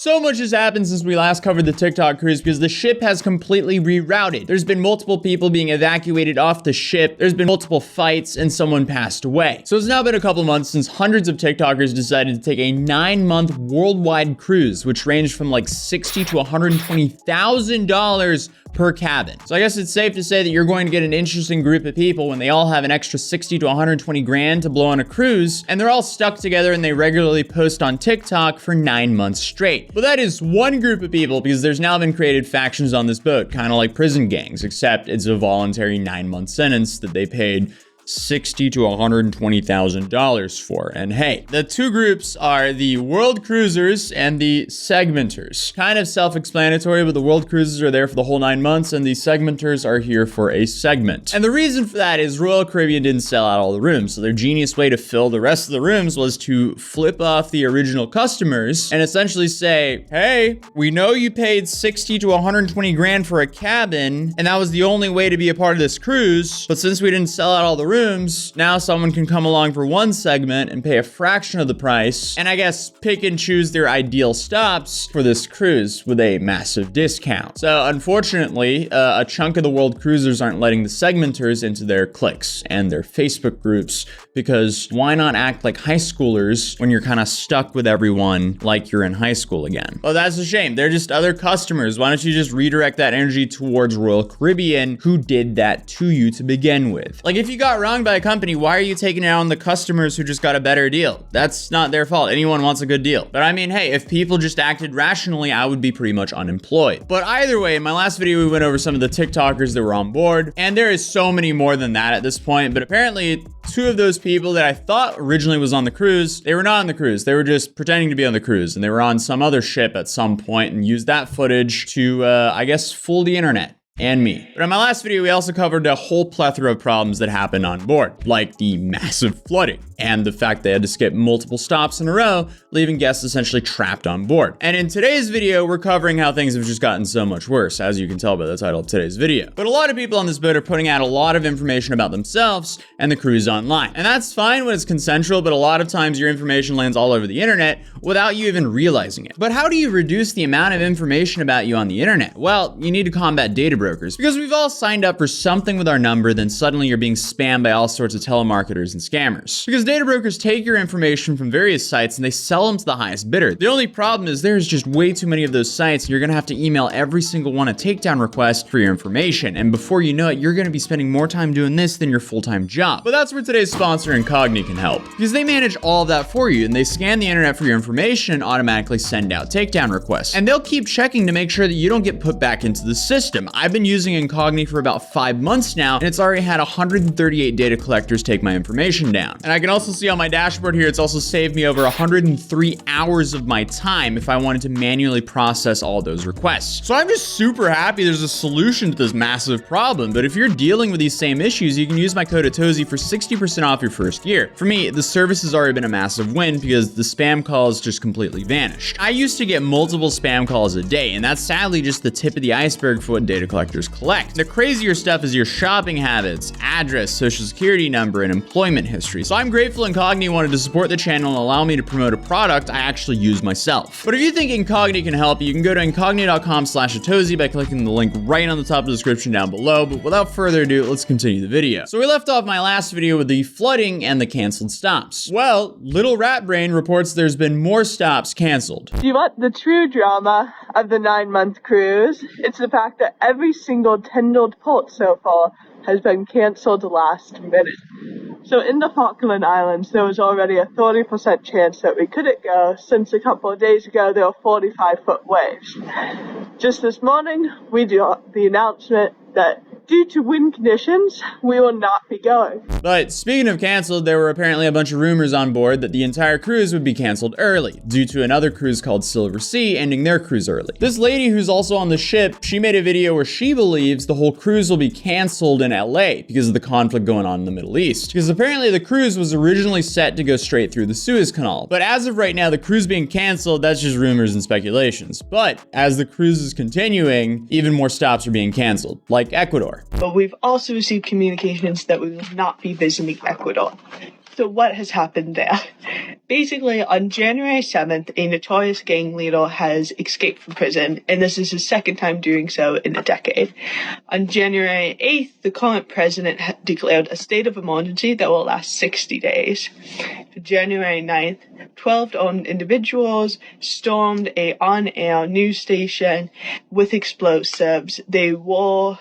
So much has happened since we last covered the TikTok cruise because the ship has completely rerouted. There's been multiple people being evacuated off the ship. There's been multiple fights and someone passed away. So it's now been a couple months since hundreds of TikTokers decided to take a 9-month worldwide cruise, which ranged from like $60,000 to $120,000 per cabin. So I guess it's safe to say that you're going to get an interesting group of people when they all have an extra 60 to 120 grand to blow on a cruise, and they're all stuck together and they regularly post on TikTok for 9 months straight. But that is one group of people because there's now been created factions on this boat, kind of like prison gangs, except it's a voluntary 9-month sentence that they paid $60,000 to $120,000 for. And hey, the two groups are the world cruisers and the segmenters. Kind of self-explanatory, but the world cruisers are there for the whole 9 months and the segmenters are here for a segment. And the reason for that is Royal Caribbean didn't sell out all the rooms, so their genius way to fill the rest of the rooms was to flip off the original customers and essentially say, hey, we know you paid 60 to 120 grand for a cabin, and that was the only way to be a part of this cruise, but since we didn't sell out all the rooms, now someone can come along for one segment and pay a fraction of the price, and I guess pick and choose their ideal stops for this cruise with a massive discount. So unfortunately, a chunk of the world cruisers aren't letting the segmenters into their cliques and their Facebook groups, because why not act like high schoolers when you're kind of stuck with everyone like you're in high school again? Oh, that's a shame. They're just other customers. Why don't you just redirect that energy towards Royal Caribbean, who did that to you to begin with? Like, if you got wronged by a company, why are you taking it out on the customers who just got a better deal? That's not their fault. Anyone wants a good deal. But I mean, hey, if people just acted rationally, I would be pretty much unemployed. But either way, in my last video, we went over some of the TikTokers that were on board, and there is so many more than that at this point. But apparently, two of those people that I thought originally was on the cruise, they were not on the cruise. They were just pretending to be on the cruise, and they were on some other ship at some point and used that footage to, I guess, fool the internet and me. But in my last video, we also covered a whole plethora of problems that happened on board, like the massive flooding and the fact they had to skip multiple stops in a row, leaving guests essentially trapped on board. And in today's video, we're covering how things have just gotten so much worse, as you can tell by the title of today's video. But a lot of people on this boat are putting out a lot of information about themselves and the cruise online. And that's fine when it's consensual, but a lot of times your information lands all over the internet without you even realizing it. But how do you reduce the amount of information about you on the internet? Well, you need to combat data brokers, because we've all signed up for something with our number, then suddenly you're being spammed by all sorts of telemarketers and scammers. Because data brokers take your information from various sites and they sell them to the highest bidder. The only problem is there's just way too many of those sites, and you're gonna have to email every single one a takedown request for your information. And before you know it, you're gonna be spending more time doing this than your full-time job. But that's where today's sponsor, Incogni, can help, because they manage all of that for you, and they scan the internet for your information and automatically send out takedown requests. And they'll keep checking to make sure that you don't get put back into the system. I've been using Incogni for about 5 months now, and it's already had 138 data collectors take my information down. And I can also see on my dashboard here, it's also saved me over 103 hours of my time if I wanted to manually process all those requests. So I'm just super happy there's a solution to this massive problem. But if you're dealing with these same issues, you can use my code Atozy for 60% off your first year. For me, the service has already been a massive win because the spam calls just completely vanished. I used to get multiple spam calls a day, and that's sadly just the tip of the iceberg for what data collectors collect. The crazier stuff is your shopping habits, address, social security number, and employment history. So I'm grateful Incogni wanted to support the channel and allow me to promote a product I actually use myself. But if you think Incogni can help you can go to incogni.com/Atozy by clicking the link right on the top of the description down below. But without further ado, let's continue the video. So we left off my last video with the flooding and the canceled stops. Well, Little Rat Brain reports there's been more stops canceled. Do you want the true drama of the 9-month cruise? It's the fact that every single tended port so far has been canceled last minute. So in the Falkland Islands, there was already a 30% chance that we couldn't go, since a couple of days ago there were 45-foot waves. Just this morning, we got the announcement that due to wind conditions, we will not be going. But speaking of canceled, there were apparently a bunch of rumors on board that the entire cruise would be canceled early, due to another cruise called Silver Sea ending their cruise early. This lady who's also on the ship, she made a video where she believes the whole cruise will be canceled in LA because of the conflict going on in the Middle East. Because apparently the cruise was originally set to go straight through the Suez Canal. But as of right now, the cruise being canceled, that's just rumors and speculations. But as the cruise is continuing, even more stops are being canceled, like Ecuador. But we've also received communications that we will not be visiting Ecuador. So what has happened there? Basically, on January 7th, a notorious gang leader has escaped from prison, and this is his second time doing so in a decade. On January 8th, the current president declared a state of emergency that will last 60 days. January 9th, 12 armed individuals stormed a on-air news station with explosives. They were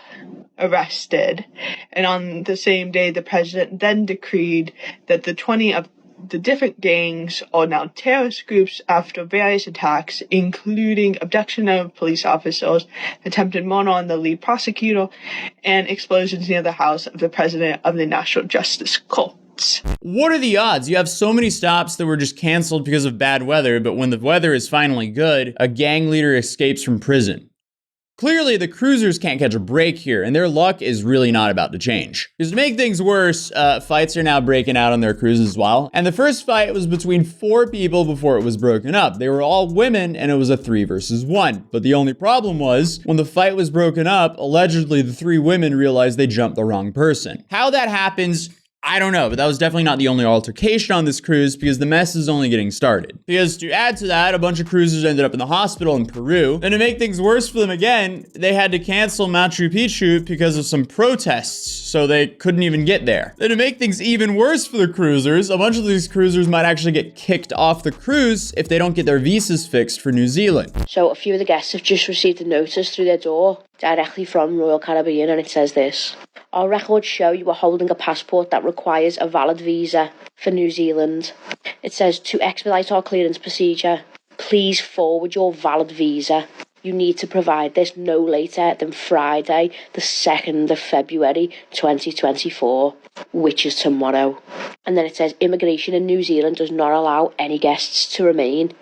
arrested, and on the same day, the president then decreed that the 20 of the different gangs are now terrorist groups after various attacks, including abduction of police officers, attempted murder on the lead prosecutor, and explosions near the house of the president of the National Justice Courts. What are the odds? You have so many stops that were just canceled because of bad weather, but when the weather is finally good, a gang leader escapes from prison. Clearly, the cruisers can't catch a break here, and their luck is really not about to change. Because to make things worse, fights are now breaking out on their cruise as well. And the first fight was between 4 people before it was broken up. They were all women, and it was a 3 versus 1. But the only problem was, when the fight was broken up, allegedly the 3 women realized they jumped the wrong person. How that happens, I don't know, but that was definitely not the only altercation on this cruise, because the mess is only getting started. Because to add to that, a bunch of cruisers ended up in the hospital in Peru. And to make things worse for them again, they had to cancel Machu Picchu because of some protests, so they couldn't even get there. Then to make things even worse for the cruisers, a bunch of these cruisers might actually get kicked off the cruise if they don't get their visas fixed for New Zealand. So a few of the guests have just received a notice through their door directly from Royal Caribbean, and it says this: our records show you are holding a passport that requires a valid visa for New Zealand. It says, to expedite our clearance procedure, please forward your valid visa. You need to provide this no later than Friday, the 2nd of February 2024, which is tomorrow. And then it says, immigration in New Zealand does not allow any guests to remain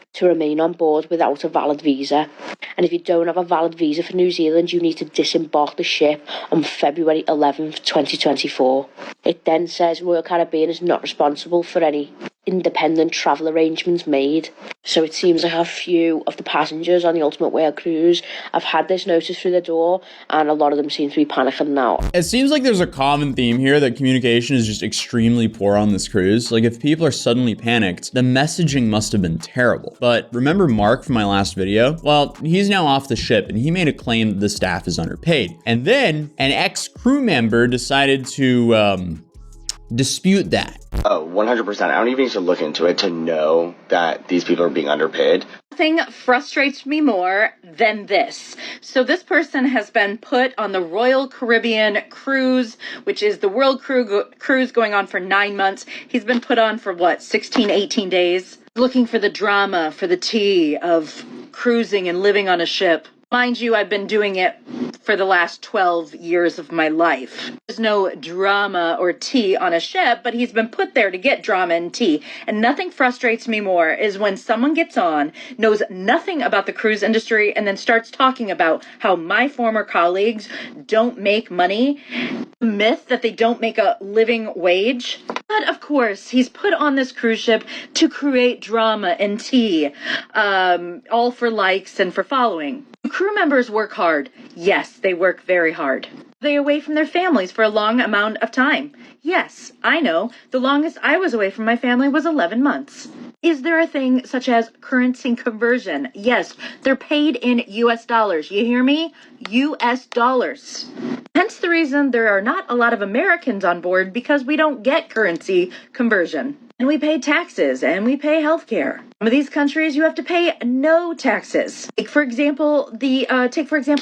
on board without a valid visa. And if you don't have a valid visa for New Zealand, you need to disembark the ship on February 11th, 2024. It then says Royal Caribbean is not responsible for any independent travel arrangements made. So it seems like a few of the passengers on the Ultimate Whale cruise have had this notice through the door, and a lot of them seem to be panicking now. It seems like there's a common theme here that communication is just extremely poor on this cruise. Like, if people are suddenly panicked, the messaging must have been terrible. But remember Mark from my last video? Well, he's now off the ship, and he made a claim that the staff is underpaid. And then an ex-crew member decided to dispute that. Oh, 100%. I don't even need to look into it to know that these people are being underpaid. Nothing frustrates me more than this. So this person has been put on the Royal Caribbean cruise, which is the world cruise going on for 9 months. He's been put on for what, 16, 18 days? Looking for the drama, for the tea of cruising and living on a ship. Mind you, I've been doing it for the last 12 years of my life. There's no drama or tea on a ship, but he's been put there to get drama and tea. And nothing frustrates me more is when someone gets on, knows nothing about the cruise industry, and then starts talking about how my former colleagues don't make money. The myth that they don't make a living wage. But of course, he's put on this cruise ship to create drama and tea, all for likes and for following. Crew members work hard. Yes, they work very hard. They're away from their families for a long amount of time. Yes, I know. The longest I was away from my family was 11 months. Is there a thing such as currency conversion? Yes, they're paid in US dollars. You hear me? US dollars. Hence the reason there are not a lot of Americans on board, because we don't get currency conversion. And we pay taxes, and we pay healthcare. Some of these countries, you have to pay no taxes. Take for example,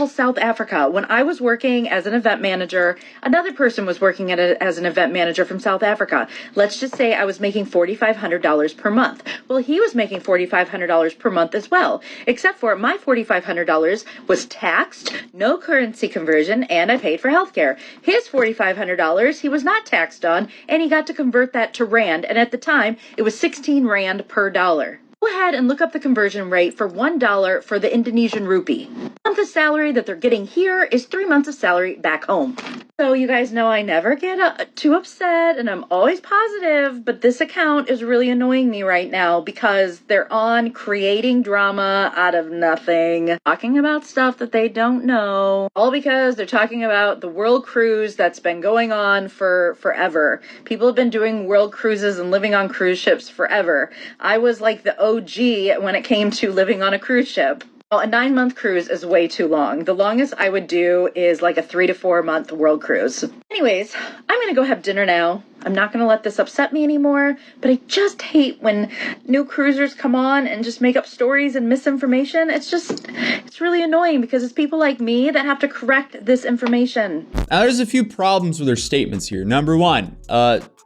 South Africa. When I was working as an event manager, another person was working as an event manager from South Africa. Let's just say I was making $4,500 per month. Well, he was making $4,500 per month as well, except for my $4,500 was taxed, no currency conversion, and I paid for healthcare. His $4,500, he was not taxed on, and he got to convert that to rand, and at the time, it was 16 rand per dollar. Go ahead and look up the conversion rate for $1 for the Indonesian rupee. A month of salary that they're getting here is 3 months of salary back home. So you guys know I never get too upset and I'm always positive, but this account is really annoying me right now because they're on creating drama out of nothing, talking about stuff that they don't know, all because they're talking about the world cruise that's been going on for forever. People have been doing world cruises and living on cruise ships forever. I was like the OG when it came to living on a cruise ship. Well, a 9-month cruise is way too long. The longest I would do is like a 3 to 4 month world cruise. Anyways, I'm gonna go have dinner now. I'm not gonna let this upset me anymore, but I just hate when new cruisers come on and just make up stories and misinformation. It's really annoying because it's people like me that have to correct this information. Now, there's a few problems with her statements here. Number one,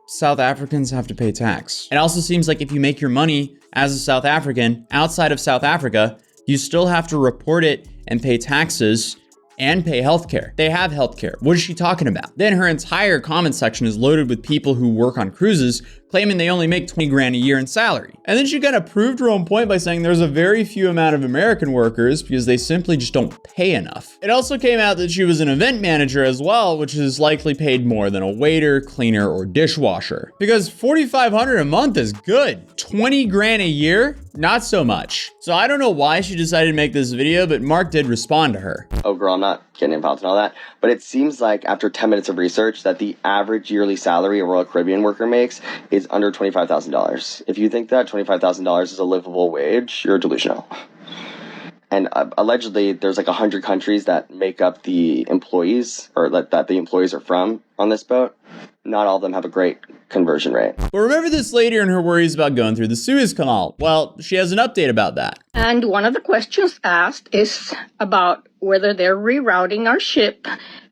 South Africans have to pay tax. It also seems like if you make your money as a South African outside of South Africa, you still have to report it and pay taxes and pay healthcare. They have healthcare. What is she talking about? Then her entire comment section is loaded with people who work on cruises claiming they only make 20 grand a year in salary. And then she kind of proved her own point by saying there's a very few amount of American workers because they simply just don't pay enough. It also came out that she was an event manager as well, which is likely paid more than a waiter, cleaner, or dishwasher. Because $4,500 a month is good. 20 grand a year? Not so much. So I don't know why she decided to make this video, but Mark did respond to her. Oh girl, I'm not getting involved in all that, but it seems like after 10 minutes of research that the average yearly salary a Royal Caribbean worker makes is under $25,000. If you think that $25,000 is a livable wage, you're delusional. And allegedly, there's like 100 countries that make up the employees, or that the employees are from on this boat. Not all of them have a great conversion rate. But remember this lady and her worries about going through the Suez Canal. Well, she has an update about that. And one of the questions asked is about whether they're rerouting our ship.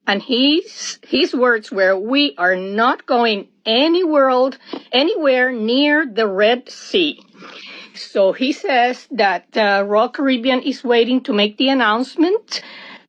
And his words were, "We are not going anywhere near the Red Sea." So he says that Royal Caribbean is waiting to make the announcement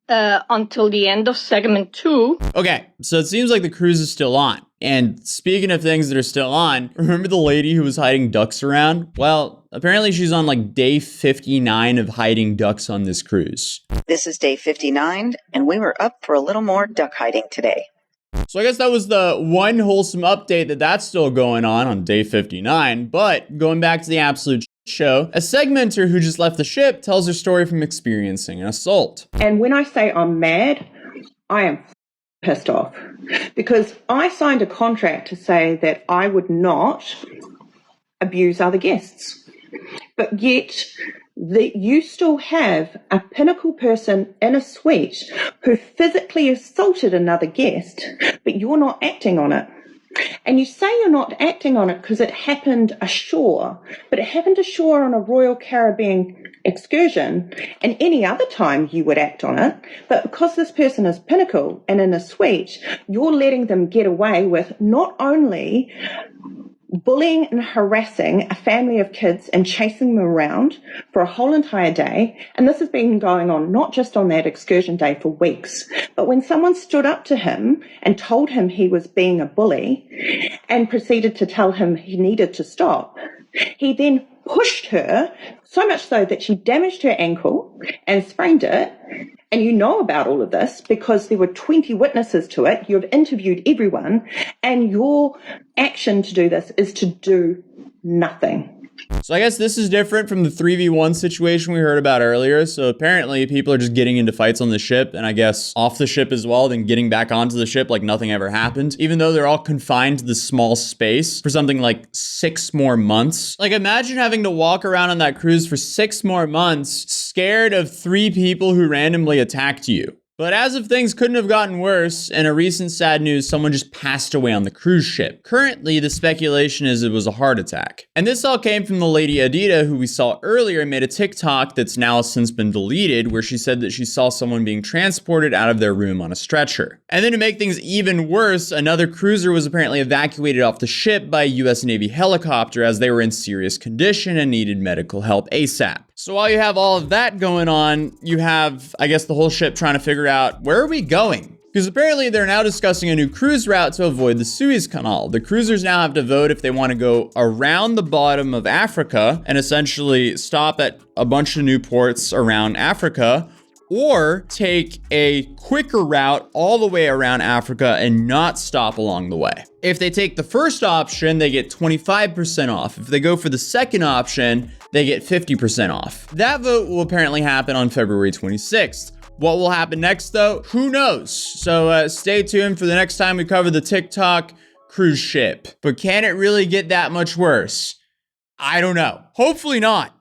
until the end of segment 2. Okay, so it seems like the cruise is still on. And speaking of things that are still on, remember the lady who was hiding ducks around? Well, apparently she's on like day 59 of hiding ducks on this cruise. This is day 59, and we were up for a little more duck hiding today. So I guess that was the one wholesome update that's still going on day 59. But going back to the absolute show, a segmenter who just left the ship tells her story from experiencing an assault. And when I say I'm mad, I am pissed off because I signed a contract to say that I would not abuse other guests. But yet you still have a pinnacle person in a suite who physically assaulted another guest, but you're not acting on it. And you say you're not acting on it because it happened ashore, but it happened ashore on a Royal Caribbean excursion, and any other time you would act on it. But because this person is pinnacle and in a suite, you're letting them get away with not only bullying and harassing a family of kids and chasing them around for a whole entire day. And this has been going on not just on that excursion day for weeks, but when someone stood up to him and told him he was being a bully and proceeded to tell him he needed to stop, he then pushed her so much so that she damaged her ankle and sprained it. And you know about all of this because there were 20 witnesses to it. You've interviewed everyone, and your action to do this is to do nothing. So I guess this is different from the 3v1 situation we heard about earlier. So apparently people are just getting into fights on the ship, and I guess off the ship as well, then getting back onto the ship like nothing ever happened, even though they're all confined to this small space for something like 6 more months. Like imagine having to walk around on that cruise for 6 more months, scared of 3 people who randomly attacked you. But as if things couldn't have gotten worse, in a recent sad news, someone just passed away on the cruise ship. Currently, the speculation is it was a heart attack. And this all came from the lady Adita, who we saw earlier, made a TikTok that's now since been deleted, where she said that she saw someone being transported out of their room on a stretcher. And then to make things even worse, another cruiser was apparently evacuated off the ship by a US Navy helicopter as they were in serious condition and needed medical help ASAP. So while you have all of that going on, you have, I guess, the whole ship trying to figure out, where are we going? Because apparently they're now discussing a new cruise route to avoid the Suez Canal. The cruisers now have to vote if they want to go around the bottom of Africa and essentially stop at a bunch of new ports around Africa, or take a quicker route all the way around Africa and not stop along the way. If they take the first option, they get 25% off. If they go for the second option, they get 50% off. That vote will apparently happen on February 26th. What will happen next, though? Who knows? So stay tuned for the next time we cover the TikTok cruise ship. But can it really get that much worse? I don't know. Hopefully not.